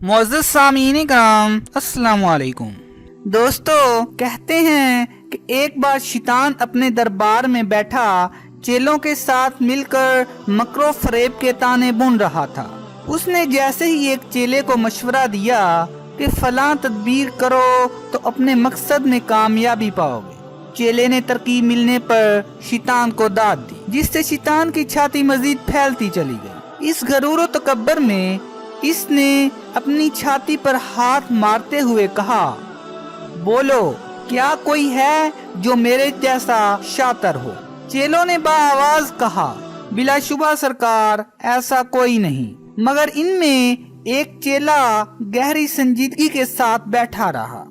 मुअज़्ज़ज़ सामीन कराम, अस्सलामु अलैकुम। दोस्तों, कहते हैं कि एक बार शैतान अपने दरबार में बैठा चेलों के साथ मिलकर मकरो फरेब के ताने बुन रहा था। उसने जैसे ही एक चेले को मशवरा दिया कि फलां तदबीर करो तो अपने मकसद में कामयाबी पाओगे, चेले ने तरकीब मिलने पर शैतान को दाद दी, जिससे शैतान की छाती मजीद फैलती चली गई। इस गरूर तकब्बर में इसने अपनी छाती पर हाथ मारते हुए कहा, बोलो, क्या कोई है जो मेरे जैसा शातिर हो? चेलों ने बाआवाज कहा, बिलाशुबा सरकार, ऐसा कोई नहीं। मगर इनमें एक चेला गहरी संजीदगी के साथ बैठा रहा।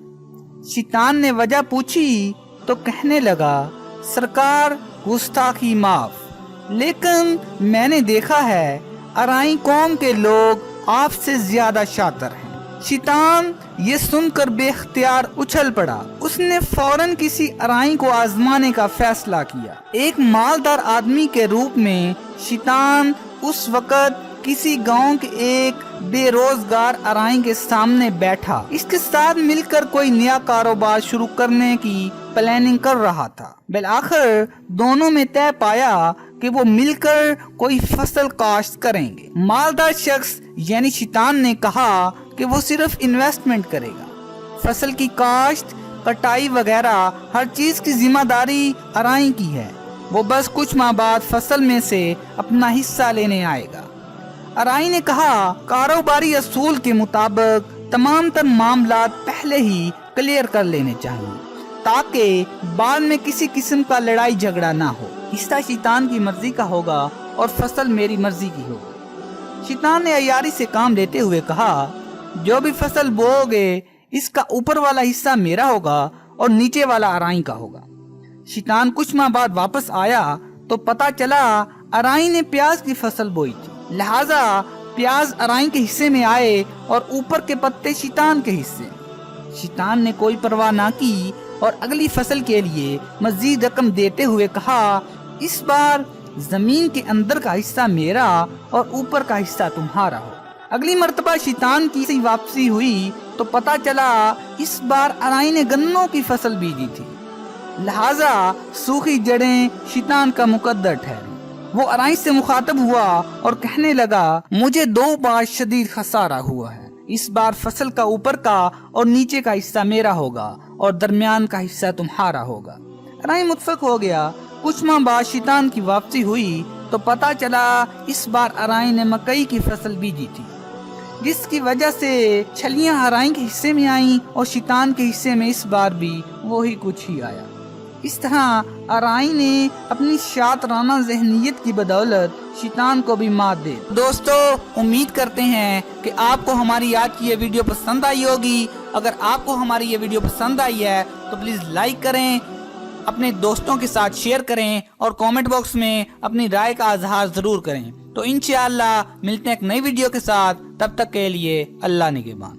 शैतान ने वजह पूछी तो कहने लगा, सरकार, गुस्ताखी माफ, लेकिन मैंने देखा है अराई कौम के लोग आपसे ज्यादा शातिर हैं। शैतान ये सुनकर बेख्तियार उछल पड़ा। उसने फौरन किसी अराई को आजमाने का फैसला किया। एक मालदार आदमी के रूप में शैतान उस वक़्त किसी गांव के एक बेरोजगार अराई के सामने बैठा इसके साथ मिलकर कोई नया कारोबार शुरू करने की प्लानिंग कर रहा था। बिल आखिर दोनों में तय पाया कि वो मिलकर कोई फसल काश्त करेंगे। मालदार शख्स यानी शैतान ने कहा कि वो सिर्फ इन्वेस्टमेंट करेगा, फसल की काश्त, कटाई वगैरह हर चीज की जिम्मेदारी अराई की है। वो बस कुछ माह बाद फसल में से अपना हिस्सा लेने आएगा। अराई ने कहा, कारोबारी असूल के मुताबिक तमाम तर मामला पहले ही क्लियर कर लेने चाहिए ताकि बाद में किसी किस्म का लड़ाई झगड़ा ना हो। हिस्सा शैतान की मर्जी का होगा और फसल मेरी मर्जी की होगी। शैतान ने अयारी से काम लेते हुए कहा, जो भी फसल बोओगे इसका ऊपर वाला हिस्सा मेरा होगा और नीचे वाला अराई का होगा। शैतान कुछ माह बाद वापस आया तो पता चला अराई ने प्याज की फसल बोई थी, लिहाजा प्याज अराई के हिस्से में आए और ऊपर के पत्ते शैतान के हिस्से। शैतान ने कोई परवाह ना की और अगली फसल के लिए मजीद रकम देते हुए कहा, इस बार जमीन के अंदर का हिस्सा मेरा और ऊपर का हिस्सा तुम्हारा हो। अगली मर्तबा शैतान की वापसी हुई तो पता चला इस बार अराई ने गन्नों की फसल बीजी थी, लिहाजा सूखी जड़ें शैतान का मुकद्दर ठहरी। वो अराई से मुखातब हुआ और कहने लगा, मुझे 2 बार शदीद खसारा हुआ है। इस बार फसल का ऊपर का और नीचे का हिस्सा मेरा होगा और दरमियान का हिस्सा तुम्हारा होगा। अराई मुत्फक हो गया। कुछ माह बाद शैतान की वापसी हुई तो पता चला इस बार अराई ने मकई की फसल बीजी थी, जिसकी वजह से छलियां अराई के हिस्से में आईं और शैतान के हिस्से में इस बार भी वही कुछ ही आया। इस तरह अराई ने अपनी शातिराना ज़हनियत की बदौलत शैतान को भी मात दे। दोस्तों, उम्मीद करते हैं कि आपको हमारी आज की ये वीडियो पसंद आई होगी। अगर आपको हमारी ये वीडियो पसंद आई है तो प्लीज़ लाइक करें, अपने दोस्तों के साथ शेयर करें और कमेंट बॉक्स में अपनी राय का इजहार ज़रूर करें। तो इंशाअल्लाह मिलते हैं एक नई वीडियो के साथ। तब तक के लिए अल्लाह निगहबान।